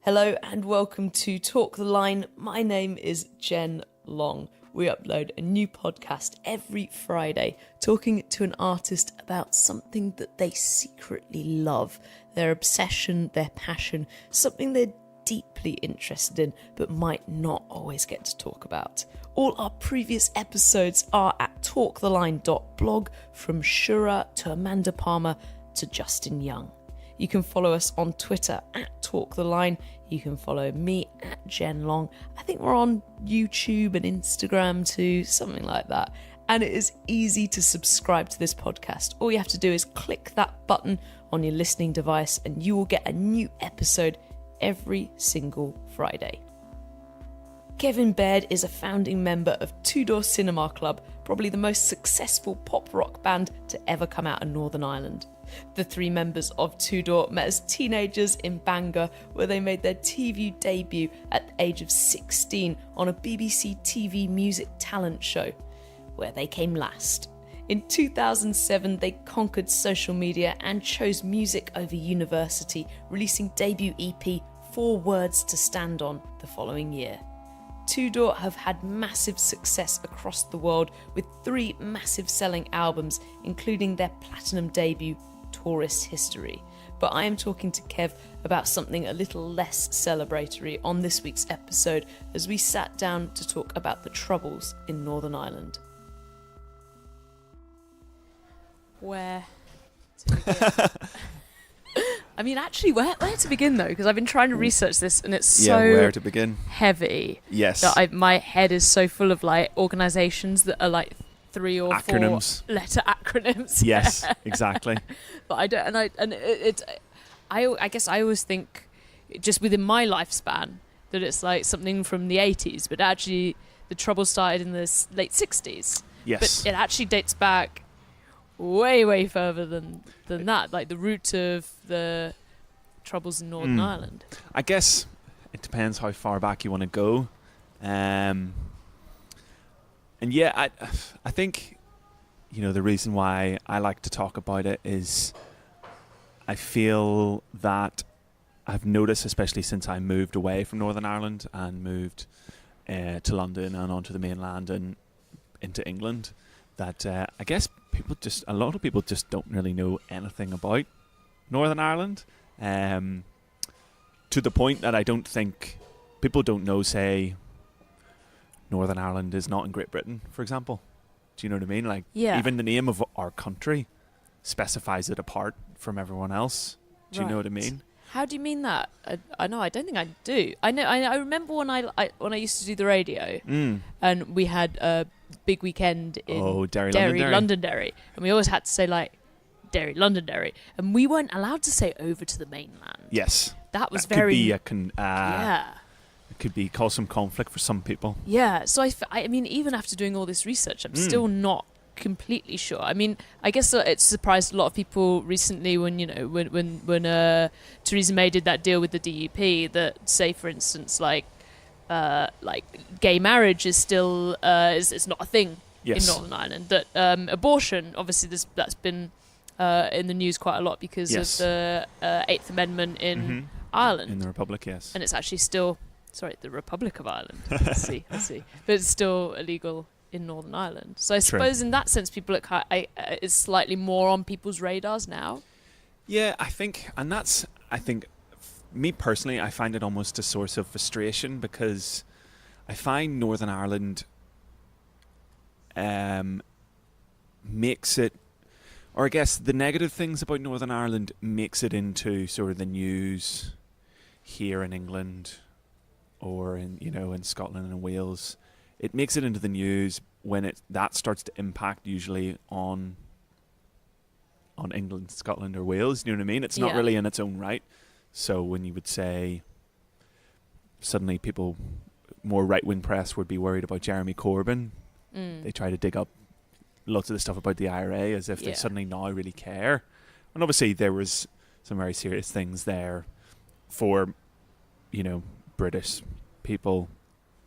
Hello and welcome to Talk the Line. My name is Jen Long. We upload a new podcast every Friday, talking to an artist about something that they secretly love, their obsession, their passion, something they're deeply interested in but might not always get to talk about. All our previous episodes are at talktheline.blog, from Shura to Amanda Palmer to Justin Young. You can follow us on Twitter at TalkTheLine. You can follow me at Jen Long. I think we're on YouTube and Instagram too, something like that. And it is easy to subscribe to this podcast. All you have to do is click that button on your listening device and you will get a new episode every single Friday. Kevin Baird is a founding member of Two Door Cinema Club, probably the most successful pop rock band to ever come out of Northern Ireland. The three members of Two Door met as teenagers in Bangor, where they made their TV debut at the age of 16 on a BBC TV music talent show, where they came last. In 2007, they conquered social media and chose music over university, releasing debut EP 4 Words to Stand On the following year. Two Door have had massive success across the world with 3 massive selling albums, including their platinum debut, Tourist History. But I am talking to Kev about something a little less celebratory on this week's episode, as we sat down to talk about the Troubles in Northern Ireland. Where to begin? I mean, actually, where to begin though? Because I've been trying to research this, and it's so where to begin? Heavy. Yes. That my head is so full of like organisations that are like 3 or acronyms. 4 letter acronyms. Yes, exactly. But I don't, I guess I always think, just within my lifespan, that it's like something from the 80s, but actually the trouble started in the late 60s. Yes. But it actually dates back way further than that, like the root of the Troubles in Northern Ireland. I guess it depends how far back you want to go. And yeah, I think, you know, the reason why I like to talk about it is I feel that I've noticed, especially since I moved away from Northern Ireland and moved to London and onto the mainland and into England, that I guess a lot of people just don't really know anything about Northern Ireland, to the point that I don't think people don't know, say, Northern Ireland is not in Great Britain, for example. Do you know what I mean? Like, even the name of our country specifies it apart from everyone else. Do you know what I mean? How do you mean that? I know. I don't think I do. I know. I remember when I used to do the radio, and we had a big weekend in Derry, Londonderry, and we always had to say like Derry, Londonderry, and we weren't allowed to say over to the mainland. Yes, that was Could be It could cause some conflict for some people. Yeah. So I mean, even after doing all this research, I'm still not completely sure. I mean, I guess it surprised a lot of people recently when Theresa May did that deal with the DUP, that, say, for instance, like gay marriage is still is not a thing in Northern Ireland. That abortion, obviously, that's been in the news quite a lot because of the 8th Amendment in Ireland, in the Republic, yes, and it's actually still the Republic of Ireland. I see, but it's still illegal in Northern Ireland. So I suppose in that sense, people it's slightly more on people's radars now. Yeah, I think me personally, I find it almost a source of frustration, because I find Northern Ireland makes it, or I guess the negative things about Northern Ireland makes it into sort of the news here in England or in Scotland and Wales. It makes it into the news when that starts to impact usually on England, Scotland or Wales. You know what I mean? It's not really in its own right. So when you would say suddenly people, more right-wing press would be worried about Jeremy Corbyn, they try to dig up lots of the stuff about the IRA as if they suddenly now really care. And obviously there was some very serious things there for, British people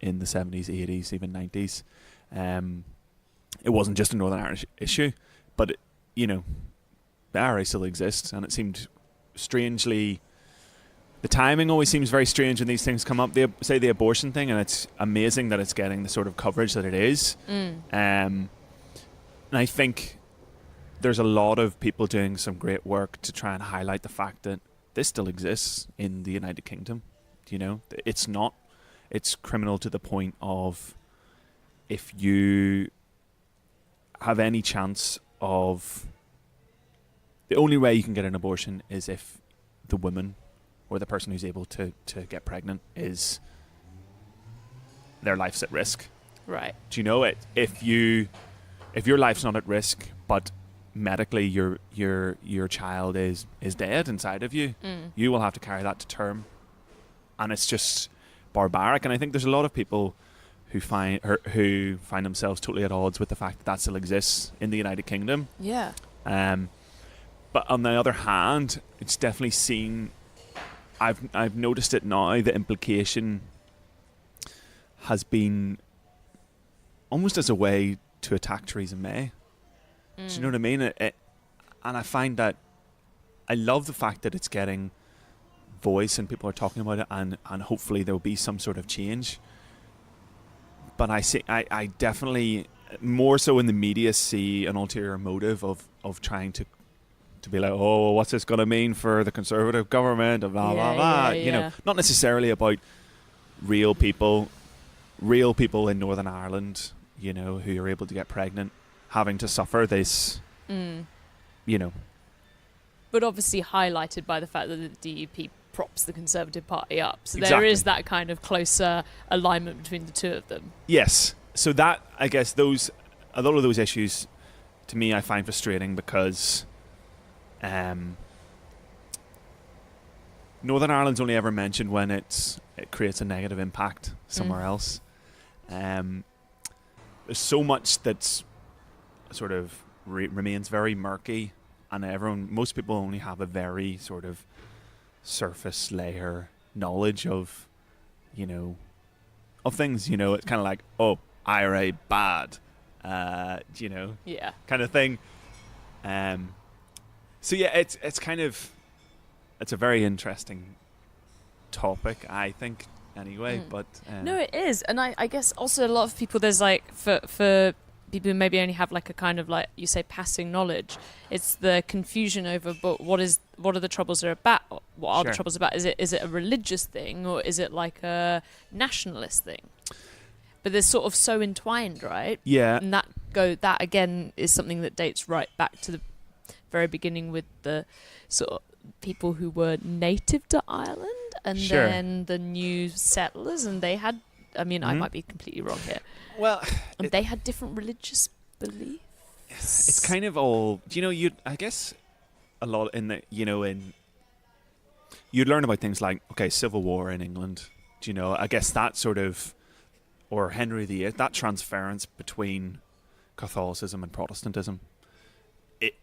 in the 70s, 80s, even 90s. It wasn't just a Northern Irish issue, but the IRA still exists, and it seemed strangely the timing always seems very strange when these things come up. Say the abortion thing, and it's amazing that it's getting the sort of coverage that it is. And I think there's a lot of people doing some great work to try and highlight the fact that this still exists in the United Kingdom. You know, it's criminal to the point of, if you have any chance of, the only way you can get an abortion is if the woman or the person who's able to get pregnant is, their life's at risk. Right. Do you know it? If your life's not at risk, but medically your child is dead inside of you, you will have to carry that to term, and it's just barbaric. And I think there's a lot of people who find themselves totally at odds with the fact that that still exists in the United Kingdom. Yeah. But on the other hand, it's definitely seen. I've noticed it now. The implication has been almost as a way to attack Theresa May. Do you know what I mean? And I find that I love the fact that it's getting voice and people are talking about it, and hopefully there will be some sort of change. But I definitely, more so in the media, see an ulterior motive of trying to be like, oh, what's this going to mean for the Conservative government, and blah, blah, blah. You know, not necessarily about real people in Northern Ireland, you know, who are able to get pregnant, having to suffer this, you know. But obviously highlighted by the fact that the DUP props the Conservative Party up. So Exactly. there is that kind of closer alignment between the two of them. Yes. So that, I guess, a lot of those issues, to me, I find frustrating because Northern Ireland's only ever mentioned when it creates a negative impact somewhere else. There's so much that's sort of remains very murky, and most people only have a very sort of surface layer knowledge of, you know, of things. You know, it's kind of like, oh, IRA bad, you know, kind of thing. So yeah, it's a very interesting topic, I think, anyway. But no, it is. And I guess also a lot of people, there's like, for people who maybe only have like a kind of, like you say, passing knowledge, it's the confusion over, but what are the troubles are about? What are the troubles about? Is it a religious thing, or is it like a nationalist thing? But they're sort of so entwined, right? Yeah. And that again is something that dates right back to the very beginning with the sort of people who were native to Ireland, and then the new settlers, and they had, I mean, I might be completely wrong here. Well, and they had different religious beliefs. It's kind of all, you know, I guess a lot in the, you know, you'd learn about things like, okay, Civil War in England, do you know, I guess that sort of, or Henry VIII, that transference between Catholicism and Protestantism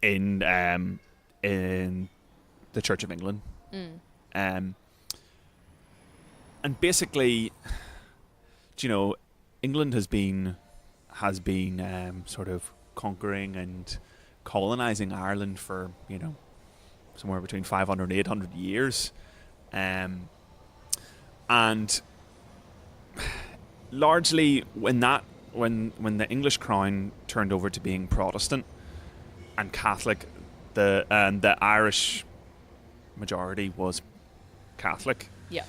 in the Church of England. And basically, you know, England has been sort of conquering and colonizing Ireland for, you know, somewhere between 500 and 800 years. And largely when the English crown turned over to being Protestant and Catholic, the Irish majority was Catholic. Yeah.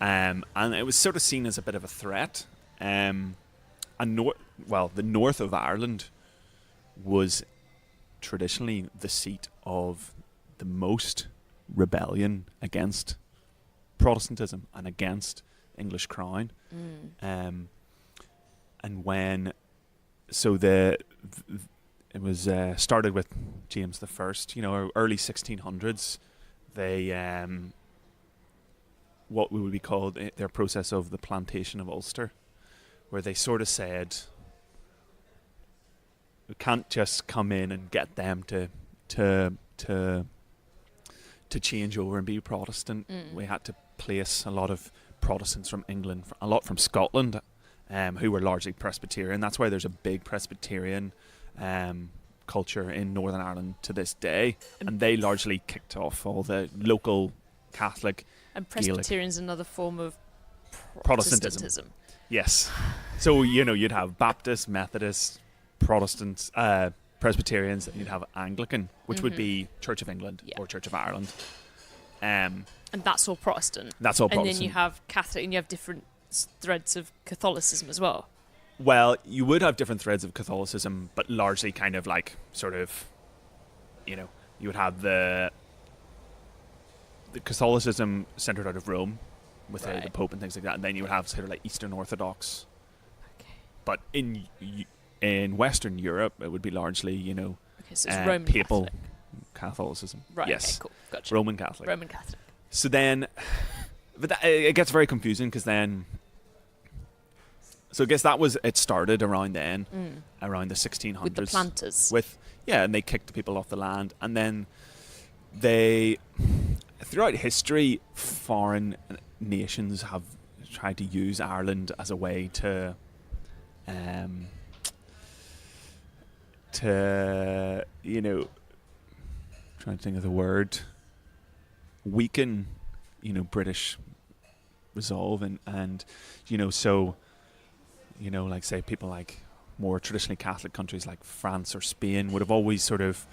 And it was sort of seen as a bit of a threat. And the north of Ireland was traditionally the seat of the most rebellion against Protestantism and against English crown. And when, so it was started with James the First, you know, early 1600s. They what would be called their process of the plantation of Ulster, where they sort of said, we can't just come in and get them to change over and be Protestant. We had to place a lot of Protestants from England, a lot from Scotland, who were largely Presbyterian. That's why there's a big Presbyterian culture in Northern Ireland to this day, and they largely kicked off all the local Catholic And Gaelic. Presbyterian's another form of Protestantism. Protestantism. Yes. So, you'd have Baptist, Methodist, Protestants, Presbyterians, and you'd have Anglican, which would be Church of England or Church of Ireland. And that's all Protestant. That's all Protestant. And then you have Catholic, and you have different threads of Catholicism as well. Well, you would have different threads of Catholicism, but largely kind of like sort of, you would have the Catholicism centered out of Rome with the Pope and things like that, and then you would have sort of like Eastern Orthodox. Okay. But in Western Europe, it would be largely, so it's Roman papal Catholic. Catholicism. Right. Yes. Okay. Cool. Gotcha. Roman Catholic. Roman Catholic. So then, but it gets very confusing because then. So I guess it started around then, around the 1600s. With the planters. And they kicked the people off the land. And then throughout history, foreign nations have tried to use Ireland as a way to trying to think of the word, weaken, British resolve and so, like say people like more traditionally Catholic countries like France or Spain would have always sort of,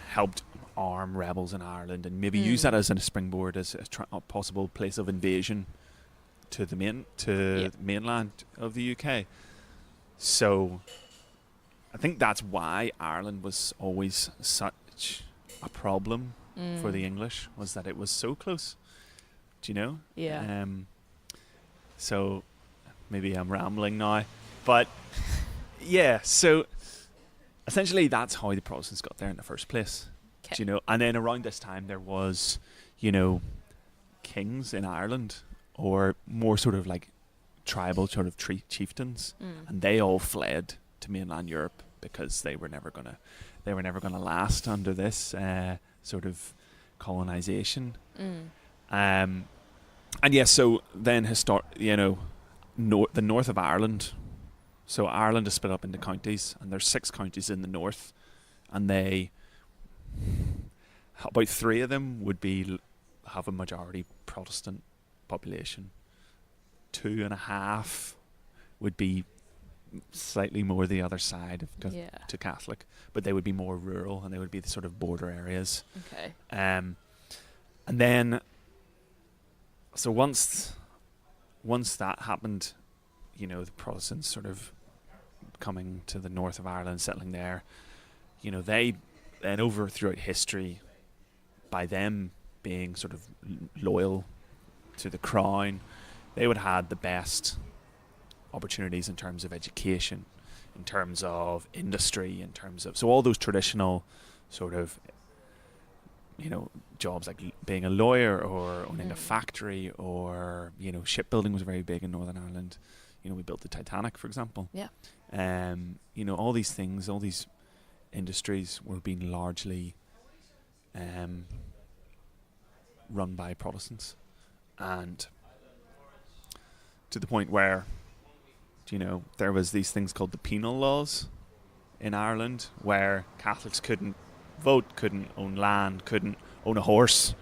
helped arm rebels in Ireland and maybe use that as a springboard, as a possible place of invasion to the mainland of the UK. So I think that's why Ireland was always such a problem for the English, was that it was so close. Do you know? Yeah. So maybe I'm rambling now, but yeah. So essentially, that's how the Protestants got there in the first place. Okay. Do you know? And then around this time, there was, kings in Ireland, or more sort of like tribal sort of chieftains, and they all fled to mainland Europe because they were never gonna last under this sort of colonization. And yes, so then the north of Ireland. So Ireland is split up into counties, and there's 6 counties in the north, and about 3 of them would have a majority Protestant population. 2.5 would be slightly more the other side to Catholic, but they would be more rural, and they would be the sort of border areas. Okay. And then, so once that happened, the Protestants sort of coming to the north of Ireland, settling there, they then over throughout history, by them being sort of loyal to the crown, they would have had the best opportunities in terms of education, in terms of industry, in terms of, so all those traditional sort of, jobs like being a lawyer or owning a factory, or, shipbuilding was very big in Northern Ireland. We built the Titanic, for example. Yeah. All these things, all these industries were being largely run by Protestants, and to the point where, there was these things called the Penal laws in Ireland, where Catholics couldn't vote, couldn't own land, couldn't own a horse.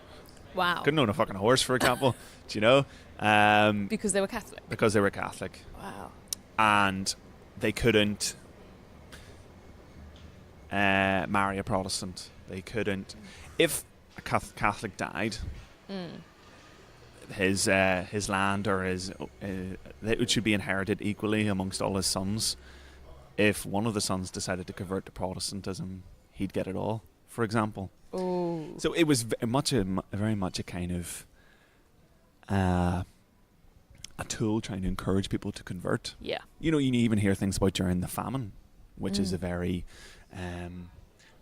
Wow. Couldn't own a fucking horse, for example. Do you know? Because they were Catholic. Because they were Catholic. Wow. And they couldn't marry a Protestant. They couldn't. If a Catholic died, his land or it should be inherited equally amongst all his sons. If one of the sons decided to convert to Protestantism, he'd get it all, for example. Oh. So it was very much a kind of a tool trying to encourage people to convert. Yeah. You even hear things about during the famine, which is a very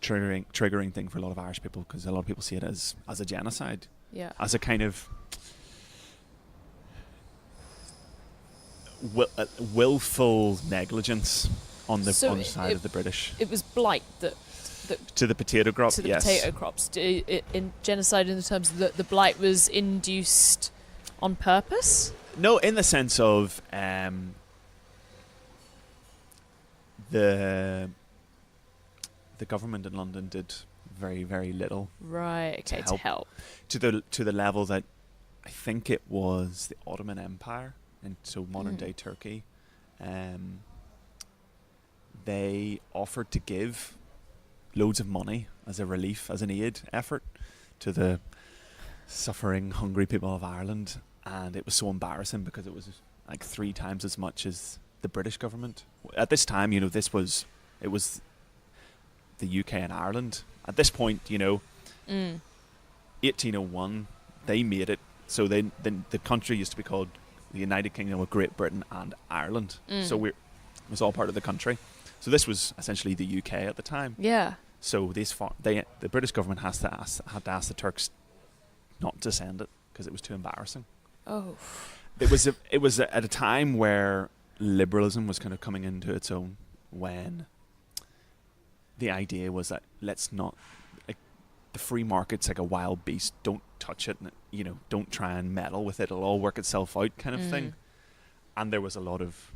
triggering thing for a lot of Irish people, because a lot of people see it as a genocide. Yeah. As a kind of willful negligence on the side of the British. It was blight that to the potato crop. To the yes. potato crops. In genocide, in the terms that the blight was induced on purpose. No, in the sense of the government in London did very, very little. Right. Okay. To help. To the level that I think it was the Ottoman Empire, and so modern day Turkey. They offered to give loads of money as a relief, as an aid effort to the suffering, hungry people of Ireland, and it was so embarrassing because it was like 3 times as much as the British government. At this time, it was the UK and Ireland. At this point, 1801, they made it. So then the country used to be called the United Kingdom of Great Britain and Ireland. So it was all part of the country. So this was essentially the UK at the time. Yeah. So the British government had to ask the Turks not to send it because it was too embarrassing. Oh. It was at a time where liberalism was kind of coming into its own, when the idea was that let's not, the free market's like a wild beast, don't touch it, and, don't try and meddle with it, it'll all work itself out kind of thing. And there was a lot of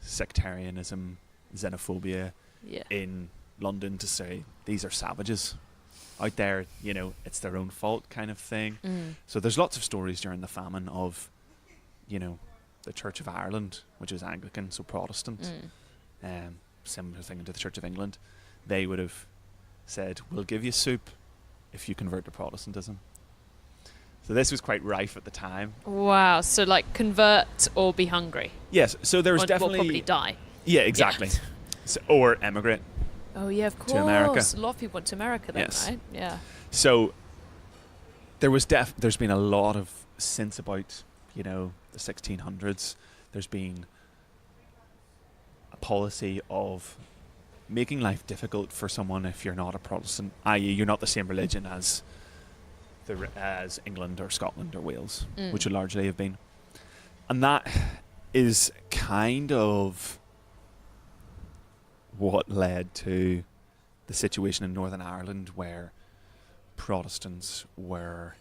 sectarianism, xenophobia in London to say these are savages out there, it's their own fault kind of thing. So there's lots of stories during the famine of, the Church of Ireland, which is Anglican, so Protestant, similar thing to the Church of England. They would have said, we'll give you soup if you convert to Protestantism. So this was quite rife at the time. Wow. So like convert or be hungry. Yes. So there was definitely... Or probably die. Yeah, exactly. Yeah. So, or emigrate. Oh yeah, of course. To America. A lot of people went to America then, Yes. right? Yeah. So there's been a lot of, since about, the 1600s, there's been a policy of making life difficult for someone if you're not a Protestant, i.e. you're not the same religion as England or Scotland or Wales, which would largely have been. And that is kind of what led to the situation in Northern Ireland, where Protestants were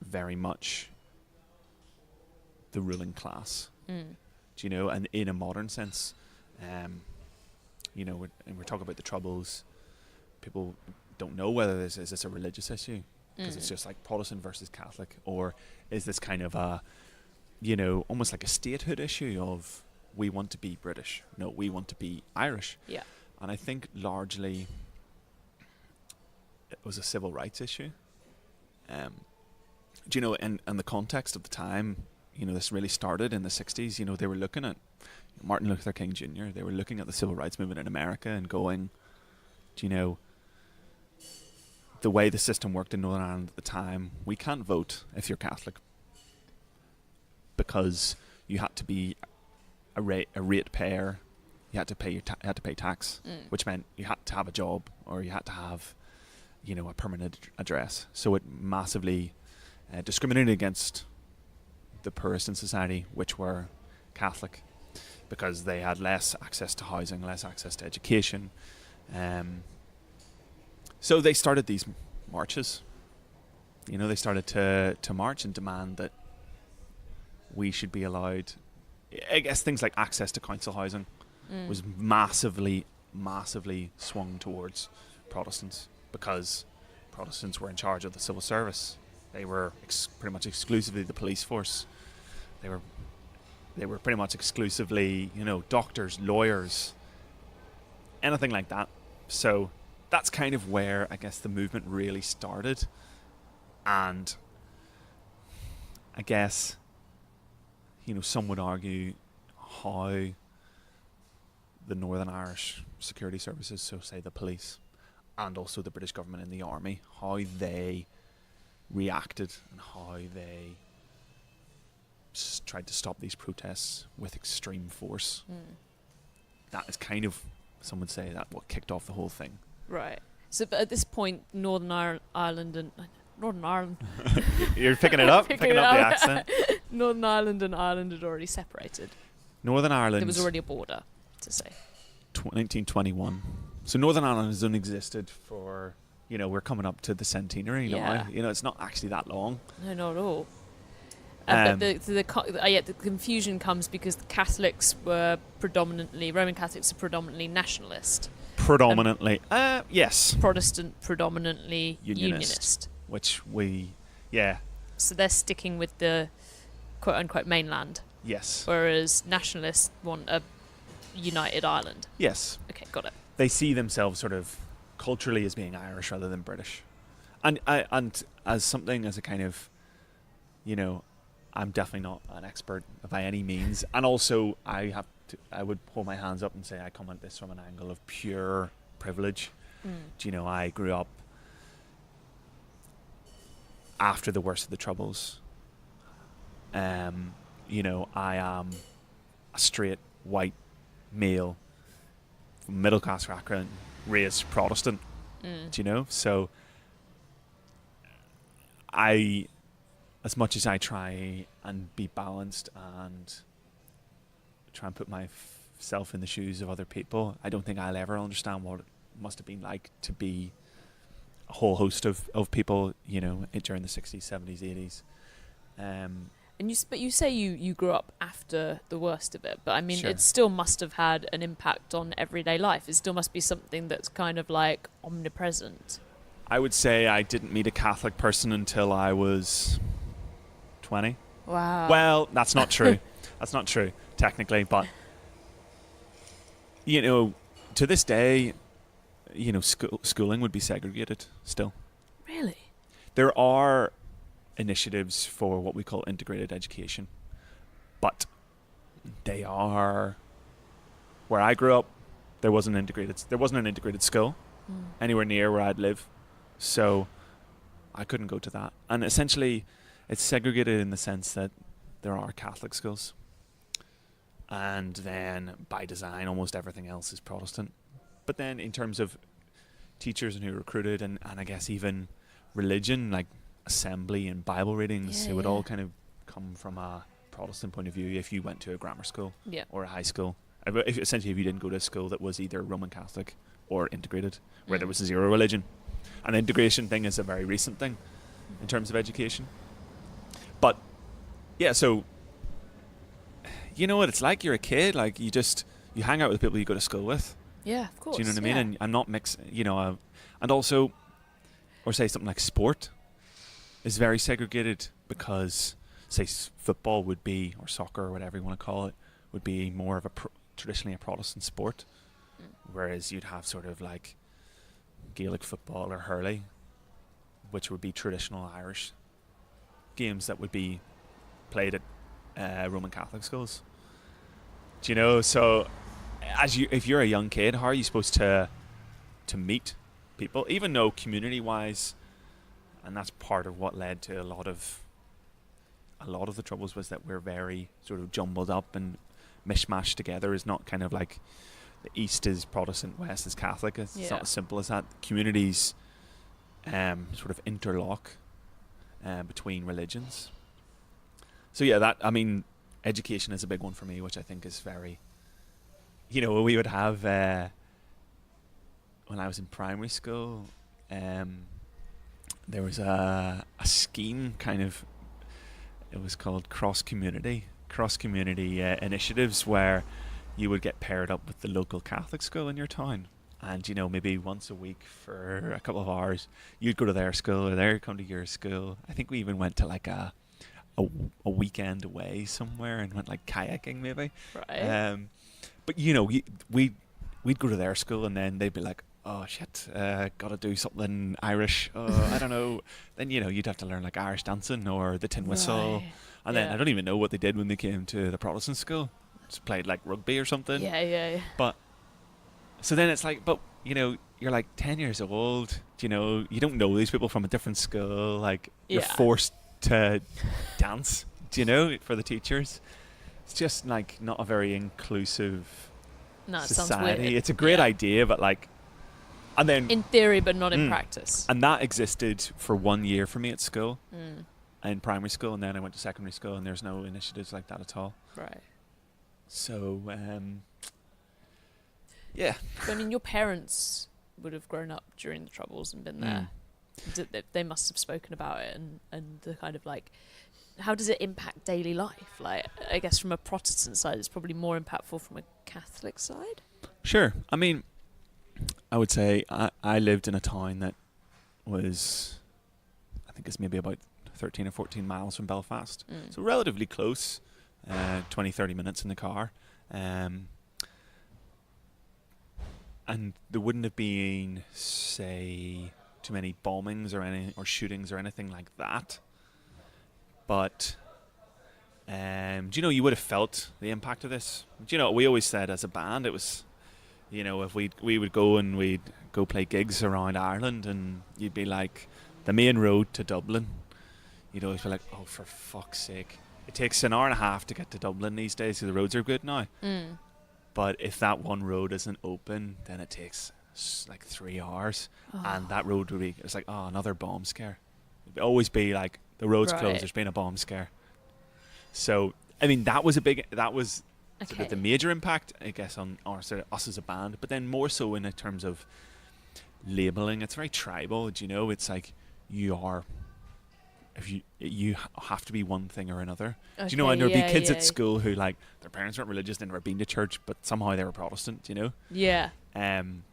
very much the ruling class. Do you know? And in a modern sense, and we're talking about the Troubles. People don't know whether is this a religious issue, because it's just like Protestant versus Catholic, or is this kind of a, almost like a statehood issue of, we want to be British, no, we want to be Irish. Yeah. And I think largely it was a civil rights issue. Do you know, and the context of the time, this really started in the 60s. They were looking at Martin Luther King Jr., they were looking at the civil rights movement in America and going, do you know, the way the system worked in Northern Ireland at the time, we can't vote if you're Catholic, because you had to be a rate payer. You had to pay had to pay tax, which meant you had to have a job, or you had to have, a permanent address. So it massively discriminated against the poorest in society, which were Catholic, because they had less access to housing, less access to education. So they started these marches. They started to march and demand that we should be allowed, I guess things like access to council housing was massively swung towards Protestants, because Protestants were in charge of the civil service. They were pretty much exclusively the police force. They were pretty much exclusively, doctors, lawyers, anything like that. So that's kind of where, I guess, the movement really started. And I guess, some would argue how the Northern Irish security services, so say the police, and also the British government and the army, how they reacted and how they tried to stop these protests with extreme force. That is kind of, some would say, that what kicked off the whole thing. Right. So, but at this point, Northern Ireland. You're picking it up, picking up the accent. Northern Ireland and Ireland had already separated. Northern Ireland. There was already a border, to say. 1921. So Northern Ireland has only existed for, we're coming up to the centenary now. It's not actually that long. No, not at all. But the confusion comes because the Roman Catholics are predominantly nationalist. Predominantly, yes. Protestant, predominantly unionist. Which So they're sticking with the quote-unquote mainland, Yes. whereas nationalists want a united Ireland. Yes. Okay, got it. They see themselves sort of culturally as being Irish rather than British. And as a kind of, I'm definitely not an expert by any means. And also, I would hold my hands up and say I come at this from an angle of pure privilege. I grew up after the worst of the Troubles. I am a straight white male from middle class background, raised Protestant. So as much as I try and be balanced and try and put myself in the shoes of other people, I don't think I'll ever understand what it must have been like to be a whole host of people, during the 60s, 70s, 80s. But you say you grew up after the worst of it, but I mean, Sure. It still must have had an impact on everyday life. It still must be something that's kind of like omnipresent. I would say I didn't meet a Catholic person until I was 20. Wow. Well, that's not true. That's not true, technically, but to this day, schooling would be segregated still. Really? There are initiatives for what we call integrated education, but they are, where I grew up, there wasn't an integrated school anywhere near where I'd live, so I couldn't go to that. And essentially it's segregated in the sense that there are Catholic schools, and then by design almost everything else is Protestant. But then in terms of teachers and who recruited, and I guess even religion, like assembly and Bible readings, it would all kind of come from a Protestant point of view if you went to a grammar school or a high school. Essentially, if you didn't go to a school that was either Roman Catholic or integrated, where there was zero religion. And the integration thing is a very recent thing in terms of education. But yeah, so you know what it's like. You're a kid, like you hang out with people you go to school with. Yeah, of course. Do you know what I mean? And I'm not mixing, and also, or say something like sport is very segregated because, say, football would be, or soccer or whatever you want to call it, would be more of traditionally a Protestant sport, whereas you'd have sort of like Gaelic football or hurley, which would be traditional Irish games that would be played at Roman Catholic schools. Do you know? So, if you're a young kid, how are you supposed to meet people, even though community-wise, and that's part of what led to a lot of the Troubles, was that we're very sort of jumbled up and mishmashed together. Is not kind of like the East is Protestant, West is Catholic. It's not as simple as that. Communities sort of interlock between religions. So yeah, education is a big one for me, which I think is very, we would have when I was in primary school, there was a scheme it was called cross-community initiatives, where you would get paired up with the local Catholic school in your town, and maybe once a week for a couple of hours you'd go to their school or they'd come to your school. I think we even went to like a weekend away somewhere and went like kayaking maybe. Right. But we'd go to their school and then they'd be like, oh shit, gotta do something Irish. I don't know. Then you'd have to learn like Irish dancing or the tin whistle. Right. And then I don't even know what they did when they came to the Protestant school. Just played like rugby or something. Yeah. But so then it's like, but you're like 10 years old. You don't know these people from a different school. Like you're forced to dance. For the teachers. It's just like not a very inclusive society. It sounds weird. It's a great idea, but like, and then in theory, but not in practice. And that existed for 1 year for me at school, in primary school, and then I went to secondary school, and there's no initiatives like that at all. Right. So, yeah. But, I mean, your parents would have grown up during the Troubles and been there. They must have spoken about it, and the kind of like, how does it impact daily life? Like, I guess from a Protestant side, it's probably more impactful from a Catholic side. Sure. I mean, I would say I lived in a town that was, I think it's maybe about 13 or 14 miles from Belfast. So relatively close, 20, 30 minutes in the car. And there wouldn't have been, say, too many bombings or shootings or anything like that. But do you know, you would have felt the impact of this. Do you know, we always said as a band, it was, you know, if we would go and we'd go play gigs around Ireland, and you'd be like, the main road to Dublin, you'd always be like, oh, for fuck's sake. It takes an hour and a half to get to Dublin these days because the roads are good now. But if that one road isn't open, then it takes like 3 hours. And that road would be, it's like, oh, another bomb scare. It'd always be like, the road's closed, there's been a bomb scare. So, I mean, that was sort of the major impact, I guess, on sort of us as a band. But then more so in terms of labelling, it's very tribal, do you know? It's like you have to be one thing or another. Do you know, and there'd be kids at school who, like, their parents weren't religious, they'd never been to church, but somehow they were Protestant, you know? Yeah. And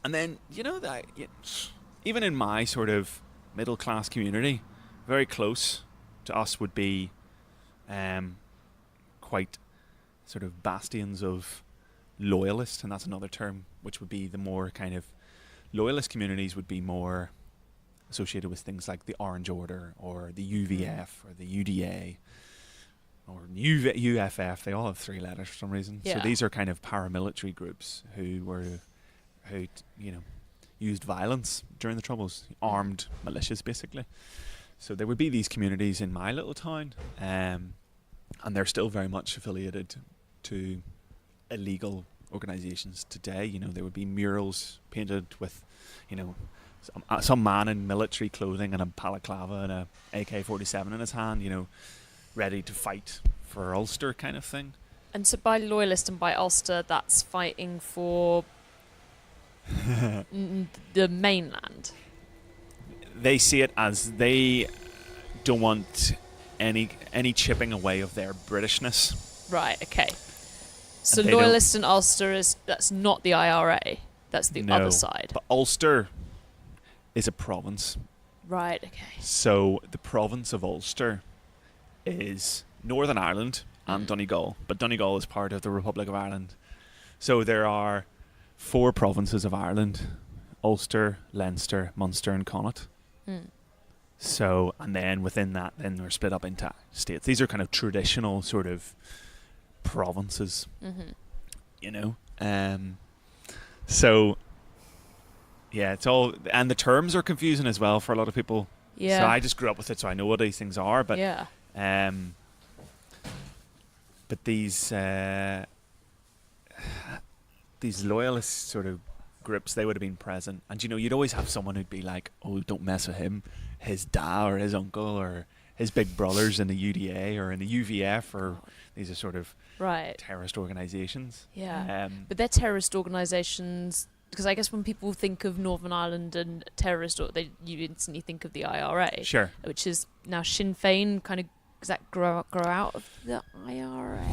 then, you know, that even in my sort of middle class community, very close to us would be quite sort of bastions of loyalists, and that's another term, which would be the more kind of loyalist communities would be more associated with things like the Orange Order or the UVF or the UDA or UFF. They all have 3 letters for some reason. So these are kind of paramilitary groups who you know, used violence during the Troubles, armed militias basically. So there would be these communities in my little town, and they're still very much affiliated to illegal organisations today. You know, there would be murals painted with, you know, some man in military clothing and a balaclava and a AK-47 in his hand, you know, ready to fight for Ulster kind of thing. And so by loyalist and by Ulster, that's fighting for the mainland. They see it as they don't want any chipping away of their Britishness. Right, okay. So loyalist and Ulster that's not the IRA. That's the other side. But Ulster is a province. Right, okay. So the province of Ulster is Northern Ireland and Donegal. But Donegal is part of the Republic of Ireland. So there are 4 provinces of Ireland: Ulster, Leinster, Munster and Connaught. So, and then within that, then they're split up into states. These are kind of traditional sort of provinces, you know. So, yeah, it's all, and the terms are confusing as well for a lot of people. Yeah. So I just grew up with it, so I know what these things are. But but these loyalist sort of groups, they would have been present, and you know, you'd always have someone who'd be like, oh, don't mess with him, his dad or his uncle or his big brothers in the UDA or in the UVF, or these are sort of terrorist organisations. But they're terrorist organisations because I guess when people think of Northern Ireland and terrorist, you instantly think of the IRA, which is now Sinn Féin. Kind of, does that grow out of the IRA?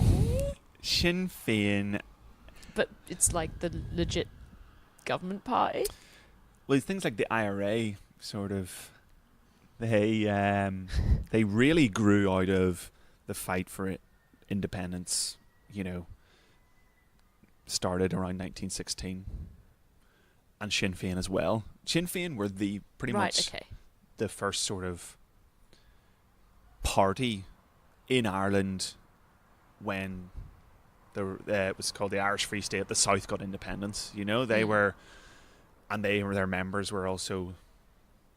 Sinn Féin, but it's like the legit government party. Well, things like the IRA sort of, they really grew out of the fight for independence. You know, started around 1916, and Sinn Féin as well. Sinn Féin were the pretty much the first sort of party in Ireland when it was called the Irish Free State. The South got independence. You know, they were, and their members were also,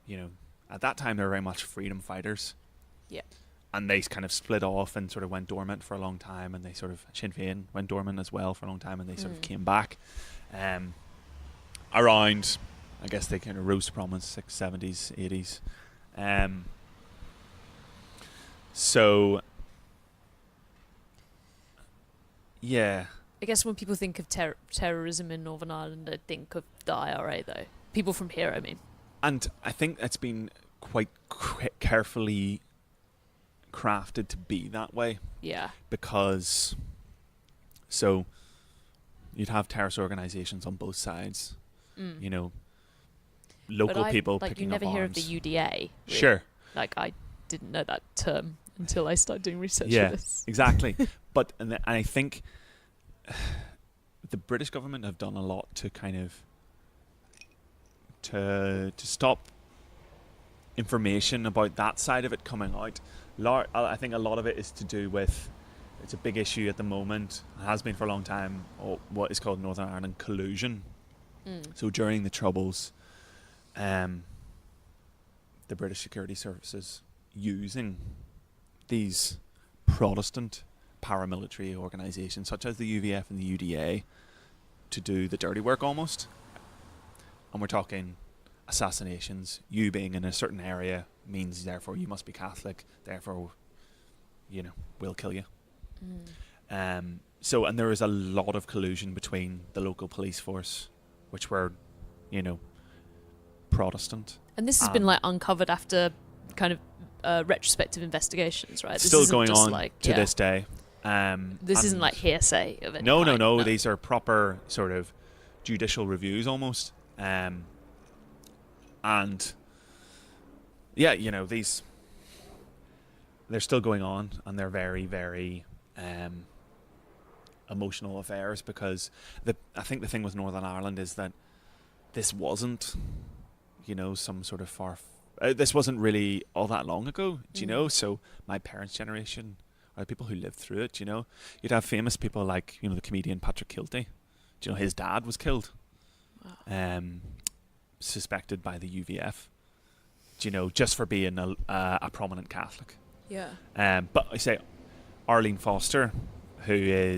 you know, at that time they were very much freedom fighters. Yeah. And they kind of split off and sort of went dormant for a long time, and they sort of, Sinn Féin went dormant as well for a long time, and they sort of came back around, I guess they kind of rose to prominence 70s, 80s. So yeah, I guess when people think of terrorism in Northern Ireland, they think of the IRA, though. People from here, I mean. And I think that's been quite carefully crafted to be that way. Yeah. Because, so, you'd have terrorist organisations on both sides. You know, local people picking up arms. Like, you never hear of the UDA. Really. Sure. Like, I didn't know that term until I started doing research Yeah, for this. exactly. But and I think the British government have done a lot to kind of to stop information about that side of it coming out. I think a lot of it is to do with, it's a big issue at the moment, it has been for a long time, what is called Northern Ireland collusion. So during the Troubles, the British security services using these Protestant paramilitary organisations such as the UVF and the UDA to do the dirty work almost. And we're talking assassinations. You being in a certain area means therefore you must be Catholic, therefore, you know, we'll kill you. So, and there is a lot of collusion between the local police force, which were, you know, Protestant. And this has been like uncovered after kind of retrospective investigations, right? This still isn't going just on like, to this day. This isn't like hearsay of any No. kind, These are proper sort of judicial reviews almost. And yeah, you know, these, they're still going on, and they're very, very emotional affairs, because I think the thing with Northern Ireland is that this wasn't, you know, some sort of this wasn't really all that long ago, do you know? So my parents' generation are the people who lived through it, you know. You'd have famous people like, you know, the comedian Patrick Kielty. Do you know his dad was killed? Wow. Suspected by the UVF, do you know, just for being a prominent Catholic. Yeah. But I say Arlene Foster, who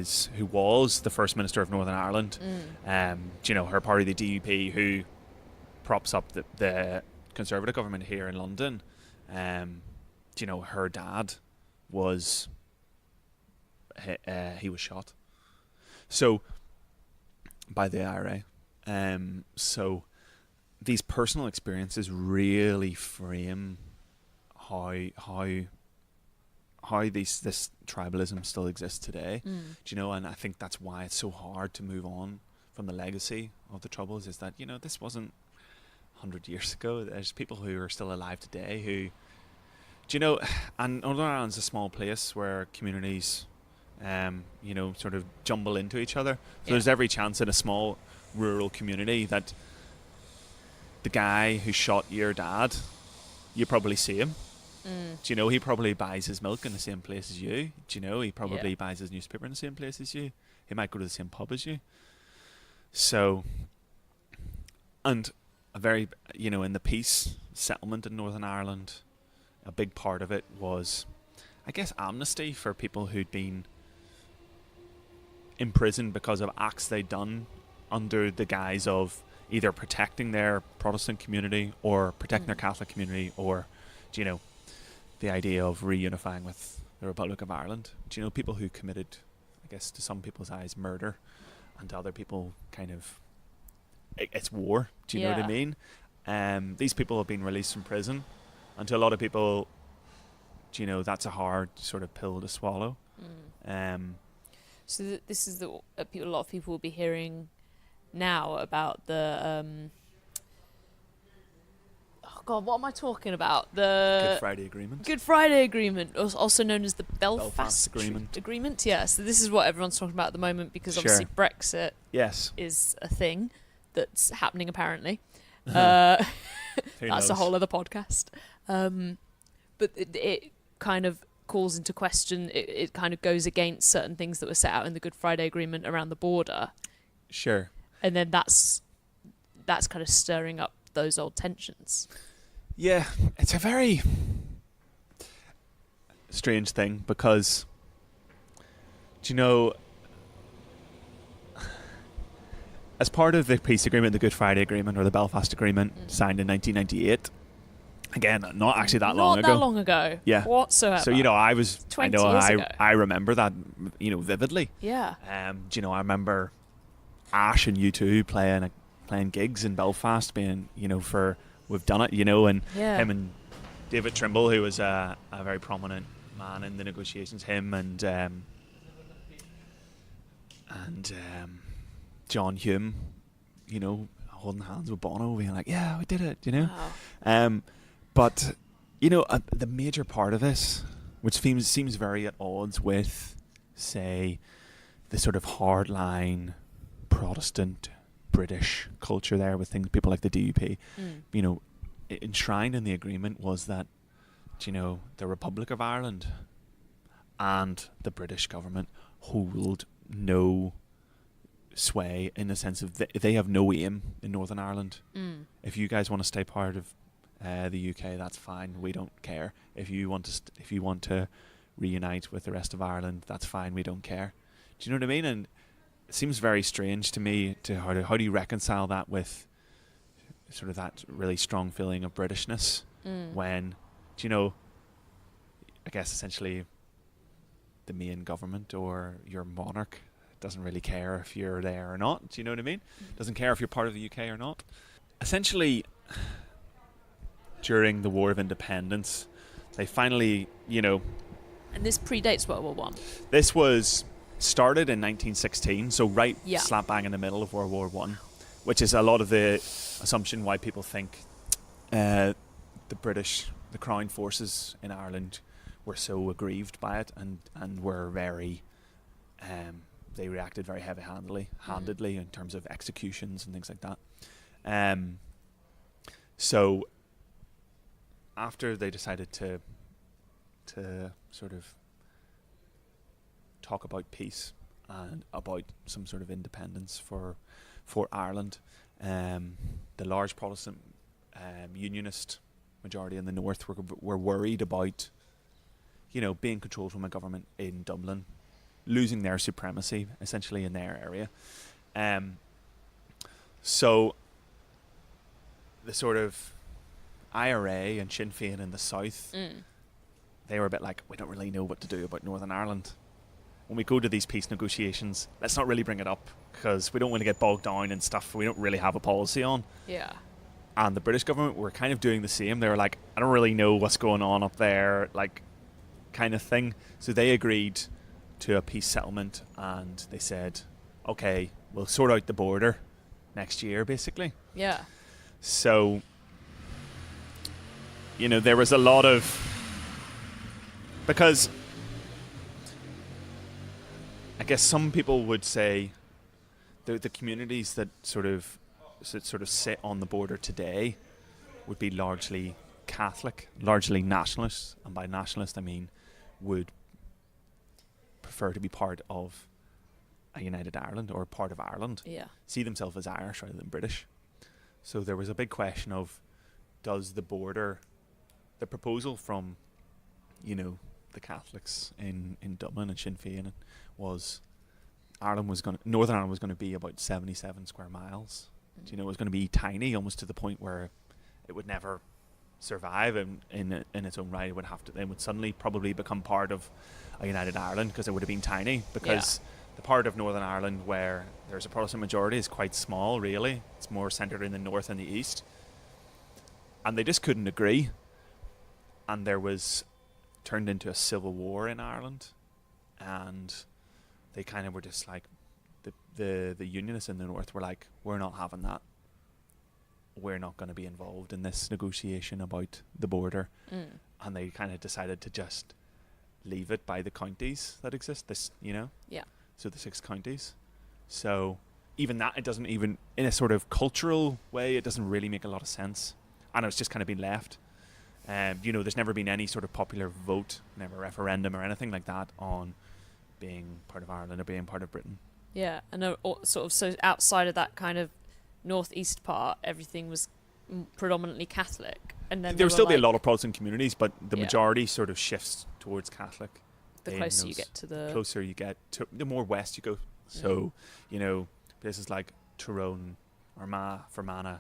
was the first Minister of Northern Ireland, do you know, her party, the DUP, who props up the Conservative government here in London, do you know, her dad was he was shot, so by the IRA. So these personal experiences really frame how this tribalism still exists today. Do you know? And I think that's why it's so hard to move on from the legacy of the Troubles, is that, you know, this wasn't 100 years ago. There's people who are still alive today who, do you know, and Northern Ireland's a small place where communities, you know, sort of jumble into each other. So there's every chance in a small rural community that the guy who shot your dad, you probably see him. Do you know, he probably buys his milk in the same place as you. Do you know, he probably buys his newspaper in the same place as you. He might go to the same pub as you. So, and a very, you know, in the peace settlement in Northern Ireland, a big part of it was, I guess, amnesty for people who'd been imprisoned because of acts they'd done under the guise of either protecting their Protestant community or protecting their Catholic community, or, do you know, the idea of reunifying with the Republic of Ireland. Do you know, people who committed, I guess, to some people's eyes, murder, and to other people kind of, it's war. Do you know what I mean? These people have been released from prison, and to a lot of people, do you know, that's a hard sort of pill to swallow. So this is a lot of people will be hearing now about the oh god, what am I talking about? The Good Friday Agreement, also known as the Belfast Agreement. Yeah, so this is what everyone's talking about at the moment, because obviously Brexit is a thing that's happening apparently. That's a whole other podcast. But it kind of calls into question, it kind of goes against certain things that were set out in the Good Friday Agreement around the border. Sure. And then that's kind of stirring up those old tensions. Yeah, it's a very strange thing, because, do you know, as part of the peace agreement, the Good Friday Agreement, or the Belfast Agreement, signed in 1998, again, not actually that long ago. Not that long ago. Yeah. Whatsoever. So, you know, I 20 years ago. I remember that, you know, vividly. Yeah. Do you know, I remember Ash and U2 playing gigs in Belfast, being, you know, for We've Done It, you know, and him and David Trimble, who was a very prominent man in the negotiations, him and John Hume, you know, holding hands with Bono, being like, yeah, we did it, you know. Wow. But The major part of this, which seems very at odds with, say, the sort of hardline Protestant British culture there with people like the DUP, enshrined in the agreement was that, the Republic of Ireland and the British government hold no sway in the sense of they have no aim in Northern Ireland. If you guys want to stay part of the UK, that's fine. We don't care. If you want to reunite with the rest of Ireland, that's fine. We don't care. Do you know what I mean? And it seems very strange to me to how do you reconcile that with sort of that really strong feeling of Britishness when, I guess essentially the main government or your monarch doesn't really care if you're there or not. Do you know what I mean? Doesn't care if you're part of the UK or not. Essentially, during the War of Independence, they finally, And this predates World War One. This was started in 1916, so slap bang in the middle of World War One, which is a lot of the assumption why people think the Crown forces in Ireland were so aggrieved by it and were very they reacted very heavy-handedly in terms of executions and things like that. So after they decided to sort of talk about peace and about some sort of independence for Ireland, the large Protestant unionist majority in the north were worried about being controlled from a government in Dublin, losing their supremacy essentially in their area. So the sort of IRA and Sinn Féin in the south, they were a bit like, we don't really know what to do about Northern Ireland. When we go to these peace negotiations, let's not really bring it up because we don't want to get bogged down in stuff we don't really have a policy on. Yeah. And the British government were kind of doing the same. They were like, I don't really know what's going on up there, like, kind of thing. So they agreed to a peace settlement and they said, okay, we'll sort out the border next year, basically. Yeah. So, there was a lot of... Because I guess some people would say the communities that sort of sit on the border today would be largely Catholic, largely nationalist, and by nationalist I mean would prefer to be part of a united Ireland or part of Ireland. Yeah. See themselves as Irish rather than British. So there was a big question of, does the border, the proposal from, the Catholics in Dublin and Sinn Féin was Northern Ireland was going to be about 77 square miles. It was going to be tiny, almost to the point where it would never survive in its own right. It would suddenly probably become part of a united Ireland because it would have been tiny, because the part of Northern Ireland where there's a Protestant majority is quite small, really. It's more centred in the north and the east. And they just couldn't agree. And there was turned into a civil war in Ireland. And they kind of were just like, the unionists in the north were like, we're not having that. We're not going to be involved in this negotiation about the border. And they kind of decided to just leave it by the counties that exist. So the 6 counties. So even that, it doesn't even, in a sort of cultural way, it doesn't really make a lot of sense. And it's just kind of been left. There's never been any sort of popular vote, never referendum or anything like that on being part of Ireland or being part of Britain. Yeah, and so outside of that kind of northeast part, everything was predominantly Catholic, and then there would still be a lot of Protestant communities, but the majority sort of shifts towards Catholic. The closer you get to the more west you go. So, places like Tyrone, Armagh, Fermanagh,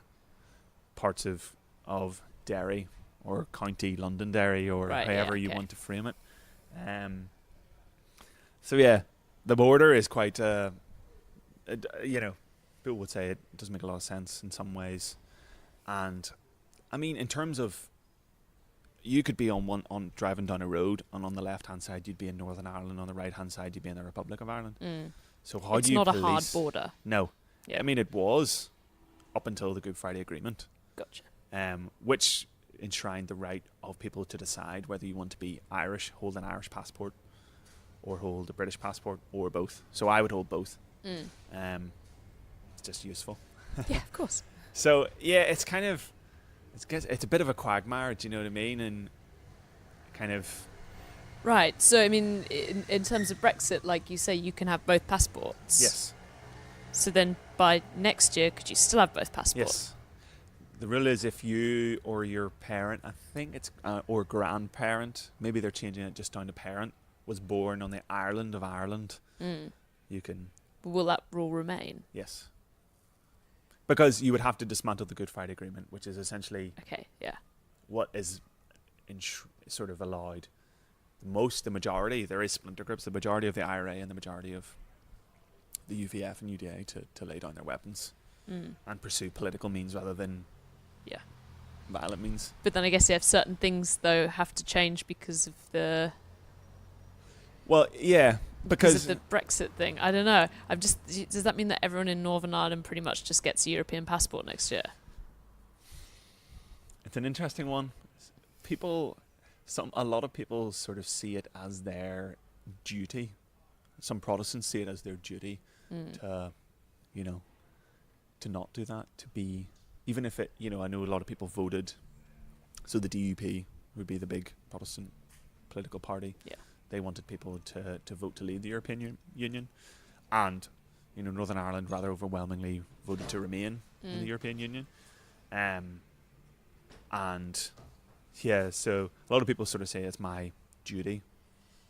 parts of Derry or County Londonderry, or however you want to frame it. So yeah, the border is quite, people would say it doesn't make a lot of sense in some ways. And I mean, in terms of, you could be on driving down a road, and on the left hand side you'd be in Northern Ireland, on the right hand side you'd be in the Republic of Ireland. So how do you police? It's not a hard border. No. Yeah. I mean, it was up until the Good Friday Agreement. Gotcha. Which enshrine the right of people to decide whether you want to be Irish, hold an Irish passport, or hold a British passport, or both. So I would hold both. It's just useful. Yeah, of course. So yeah, it's kind of, it's a bit of a quagmire. Do you know what I mean? And kind of. Right. So I mean, in terms of Brexit, like you say, you can have both passports. Yes. So then, by next year, could you still have both passports? Yes. The rule is if you or your parent, I think it's or grandparent, maybe they're changing it just down to parent, was born on the island of Ireland, you can. Will that rule remain? Yes. Because you would have to dismantle the Good Friday Agreement, which is essentially what is sort of allowed. The majority, there is splinter groups, the majority of the IRA and the majority of the UVF and UDA to lay down their weapons and pursue political means rather than violent means. But then I guess certain things though have to change because of the. Well, yeah, because of the Brexit thing. I don't know. Does that mean that everyone in Northern Ireland pretty much just gets a European passport next year? It's an interesting one. A lot of people sort of see it as their duty. Some Protestants see it as their duty to, to not do that, to be, even if it, I know a lot of people voted. So the DUP would be the big Protestant political party. Yeah. They wanted people to vote to leave the European Union. And, Northern Ireland rather overwhelmingly voted to remain in the European Union. So a lot of people sort of say it's my duty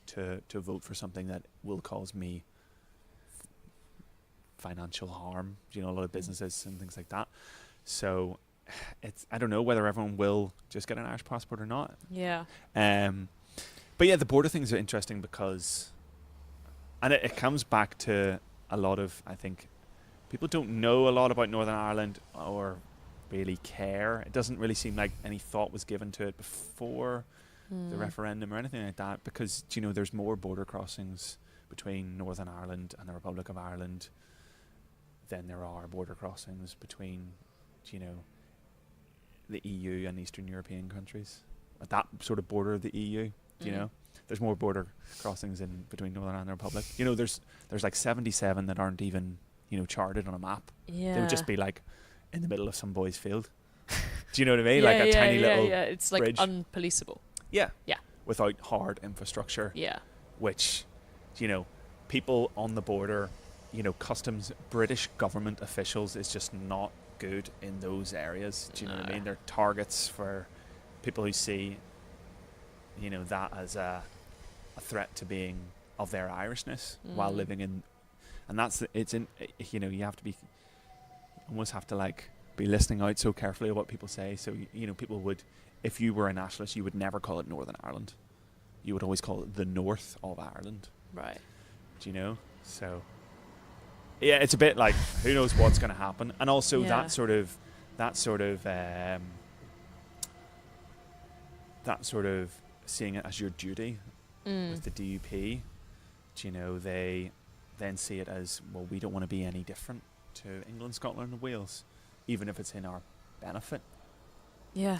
to vote for something that will cause me financial harm. A lot of businesses and things like that. So I don't know whether everyone will just get an Irish passport or not. Yeah. But yeah, the border things are interesting because, and it comes back to a lot of, I think, people don't know a lot about Northern Ireland or really care. It doesn't really seem like any thought was given to it before the referendum or anything like that, because there's more border crossings between Northern Ireland and the Republic of Ireland than there are border crossings between the EU and Eastern European countries. At that sort of border of the EU, there's more border crossings in between Northern Ireland and the Republic. There's like 77 that aren't even charted on a map. Yeah. They would just be like in the middle of some boy's field. Do you know what I mean? Like a tiny little it's like bridge. Unpoliceable. Yeah. Yeah. Without hard infrastructure. Yeah. Which, people on the border, customs, British government officials is just not good in those areas. Do you know what I mean? They're targets for people who see, that as a threat to being of their Irishness while living in, and you have to be, almost have to like be listening out so carefully of what people say. So people would, if you were a nationalist, you would never call it Northern Ireland. You would always call it the north of Ireland. Right. Do you know? So yeah, it's a bit like who knows what's going to happen, and also that sort of seeing it as your duty with the DUP. They then see it as, well, we don't want to be any different to England, Scotland and Wales, even if it's in our benefit. Yeah.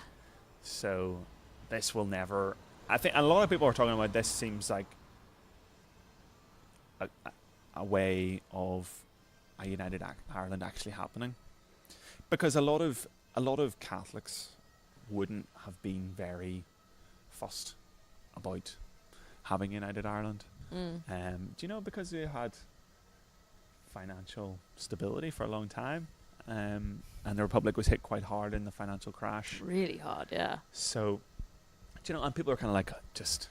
So this will never, I think a lot of people are talking about this seems like a way of a united Ireland actually happening, because a lot of Catholics wouldn't have been very fussed about having united Ireland. Because they had financial stability for a long time, and the Republic was hit quite hard in the financial crash. Really hard, yeah. So, and people are kind of like, just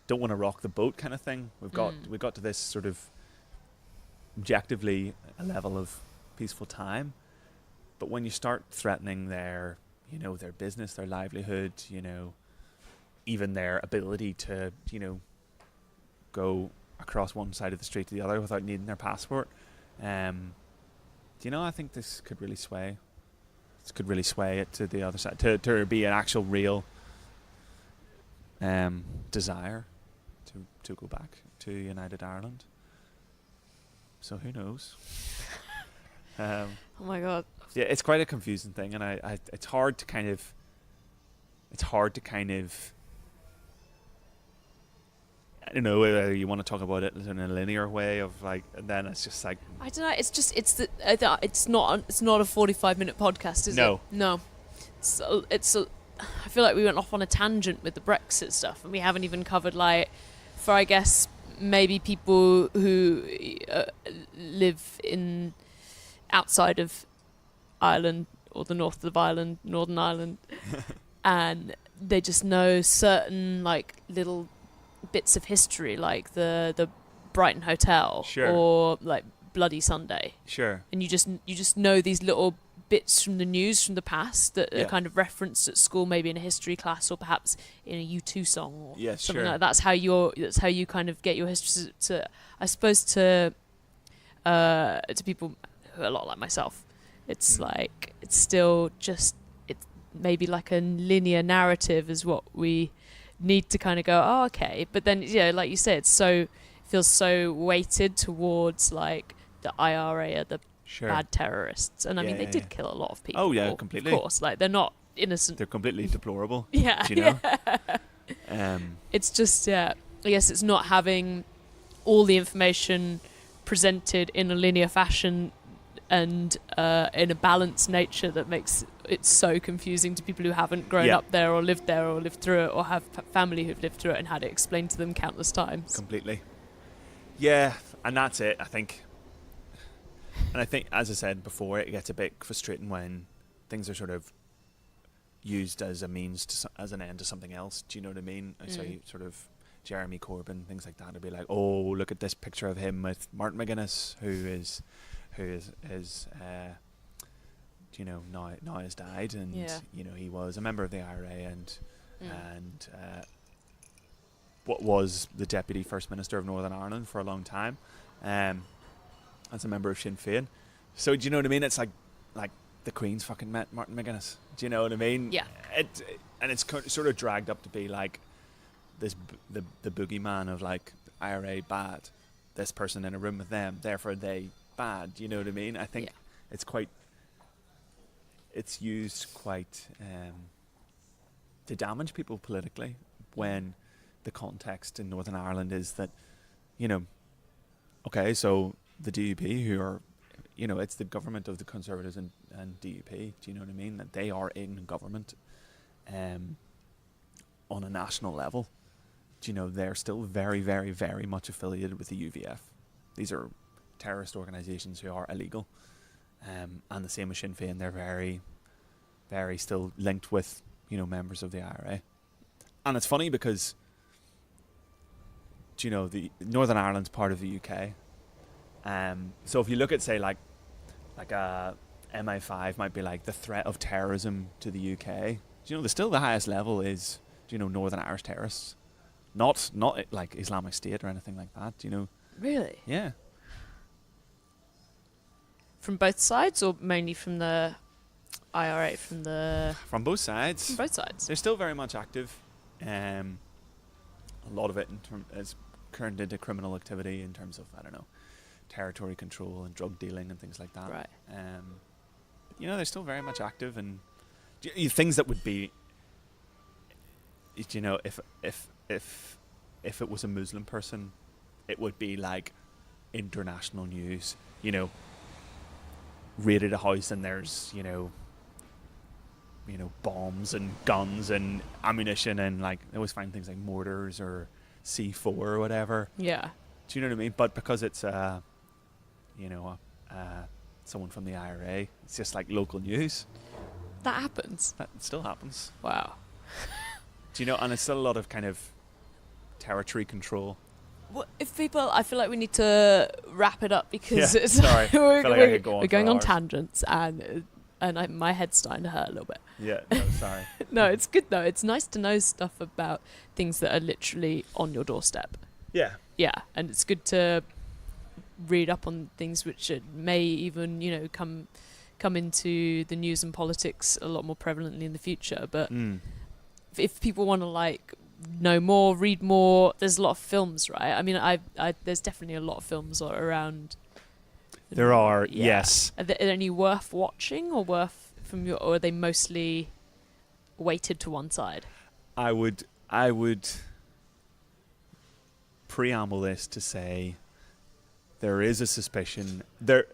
don't want to rock the boat kind of thing. We've got to this sort of objectively a level of peaceful time, but when you start threatening their business, their livelihood, even their ability to go across one side of the street to the other without needing their passport, I think this could really sway. This could really sway it to the other side, to be an actual real desire to go back to United Ireland. So who knows? Oh my God. Yeah, it's quite a confusing thing, and I it's hard to kind of it's hard to kind of, I don't know whether you want to talk about it in a linear way of like, and then it's just like, I don't know. It's just it's not a 45-minute podcast, is it? No. I feel like we went off on a tangent with the Brexit stuff, and we haven't even covered, like, for, I guess, maybe people who live in outside of Ireland or the north of Ireland, Northern Ireland, and they just know certain, like, little bits of history, like the Brighton Hotel, sure, or like Bloody Sunday, sure, and you just know these little bits from the news from the past that are kind of referenced at school, maybe in a history class or perhaps in a U2 song or something like that. That's how you kind of get your history to, I suppose, to people who are a lot like myself. It's like, it's still just, it's maybe like a linear narrative is what we need to kind of go, oh, okay. But then, like you said, it feels so weighted towards like the IRA or the bad terrorists. And I mean, they did kill a lot of people. Oh, yeah, completely. Of course. Like, they're not innocent. They're completely deplorable. Yeah. Do you know? It's just, I guess it's not having all the information presented in a linear fashion and in a balanced nature that makes it so confusing to people who haven't grown up there or lived through it or have family who've lived through it and had it explained to them countless times. Completely. Yeah, and that's it, I think. And I think, as I said before, it gets a bit frustrating when things are sort of used as a means to, as an end to something else. Do you know what I mean? So you sort of Jeremy Corbyn, things like that, would be like, oh, look at this picture of him with Martin McGuinness, who is now has died, and he was a member of the IRA and what was the deputy first minister of Northern Ireland for a long time, as a member of Sinn Féin. So do you know what I mean? It's like the Queen's fucking met Martin McGuinness. Do you know what I mean? Yeah. And it's sort of dragged up to be like this the boogeyman of like IRA bad, this person in a room with them, therefore they bad. You know what I mean? I think it's used quite to damage people politically when the context in Northern Ireland is that, okay, so the DUP, who are, it's the government of the Conservatives and DUP, do you know what I mean? That they are in government on a national level. Do you know, they're still very, very, very much affiliated with the UVF. These are terrorist organisations who are illegal. And the same with Sinn Féin, they're very, very still linked with, members of the IRA. And it's funny because, the Northern Ireland's part of the UK. So if you look at, say, like a MI5 might be like the threat of terrorism to the UK. Still the highest level is, Northern Irish terrorists. Not like Islamic State or anything like that, Really? Yeah. From both sides, or mainly from the IRA? From both sides. From both sides. They're still very much active. A lot of it is turned into criminal activity in terms of, I don't know, territory control and drug dealing and things like that. Right. They're still very much active, and things that would be, if it was a Muslim person, it would be like international news. Raided a house and there's bombs and guns and ammunition, and like they always find things like mortars or C4 or whatever. Yeah. Do you know what I mean? But because it's someone from the IRA, it's just like local news. That happens. That still happens. Wow. Do you know? And it's still a lot of kind of territory control. Well, I feel like we need to wrap it up because sorry. we're going on tangents and my head's starting to hurt a little bit. Yeah, no, sorry. No, it's good though. It's nice to know stuff about things that are literally on your doorstep. Yeah. Yeah, and it's good to read up on things which may even, come into the news and politics a lot more prevalently in the future. But if people want to know more, read more, there's a lot of films, right? I mean, there's definitely a lot of films around. There are, yes. Are there any worth watching or or are they mostly weighted to one side? I would preamble this to say there is a suspicion there,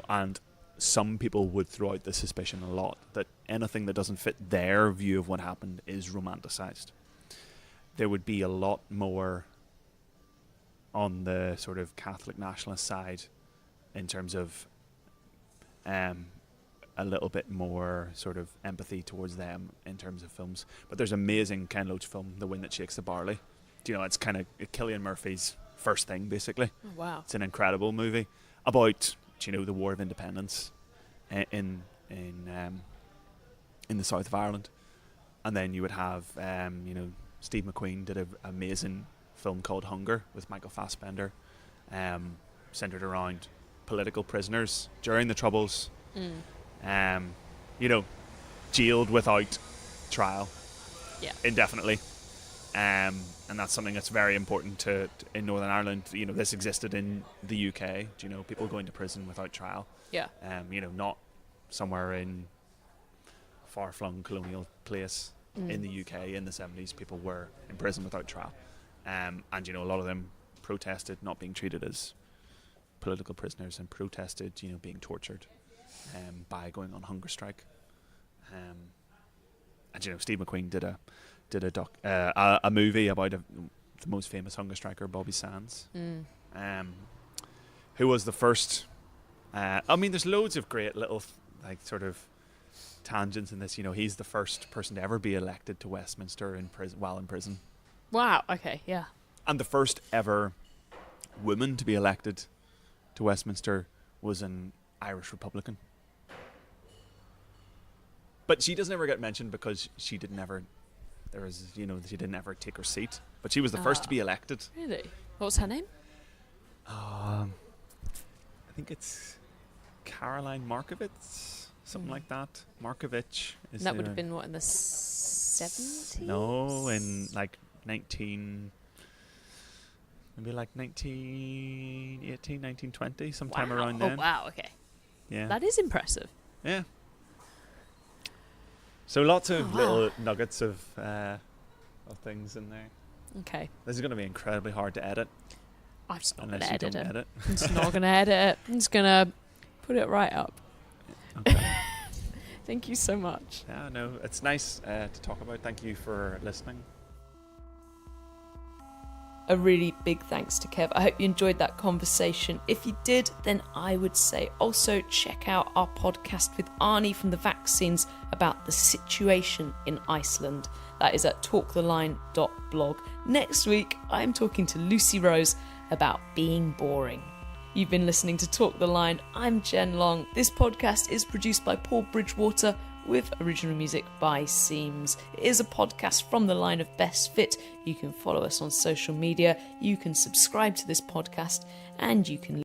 and some people would throw out the suspicion a lot that anything that doesn't fit their view of what happened is romanticized. There would be a lot more on the sort of Catholic nationalist side in terms of a little bit more sort of empathy towards them in terms of films. But there's an amazing Ken Loach film, The Wind That Shakes the Barley. It's kind of Cillian Murphy's first thing, basically. Oh, wow. It's an incredible movie about, the War of Independence in the south of Ireland. And then you would have, Steve McQueen did an amazing film called Hunger with Michael Fassbender, centered around political prisoners during the Troubles. Jailed without trial, indefinitely, and that's something that's very important in Northern Ireland. This existed in the UK. People going to prison without trial. Not somewhere in far-flung colonial place in the UK in the 70s. People were in prison without trial, and a lot of them protested not being treated as political prisoners and protested, being tortured. By going on hunger strike, and Steve McQueen did a movie about the most famous hunger striker, Bobby Sands, who was the first. There's loads of great little sort of tangents in this. He's the first person to ever be elected to Westminster while in prison. Wow. Okay. Yeah. And the first ever woman to be elected to Westminster was an Irish Republican. But she doesn't ever get mentioned because she didn't ever take her seat. But she was the first to be elected. Really? What was her name? I think it's Caroline Markovitz, something like that. Markovitch. That would have been what, in the 70s? No, in 1918, 1920, sometime around then. Oh, wow, okay. Yeah. That is impressive. Yeah. So lots of little nuggets of things in there. Okay. This is going to be incredibly hard to edit. I'm just not going to edit it. Edit. I'm just not going to edit it. I'm just going to put it right up. Okay. Thank you so much. Yeah, no, it's nice to talk about. Thank you for listening. A really big thanks to Kev. I hope you enjoyed that conversation. If you did, then I would say also check out our podcast with Arnie from the Vaccines about the situation in Iceland. That is at talktheline.blog. Next week, I'm talking to Lucy Rose about being boring. You've been listening to Talk the Line. I'm Jen Long. This podcast is produced by Paul Bridgewater with original music by Seams. It is a podcast from the line of Best Fit. You can follow us on social media, you can subscribe to this podcast, and you can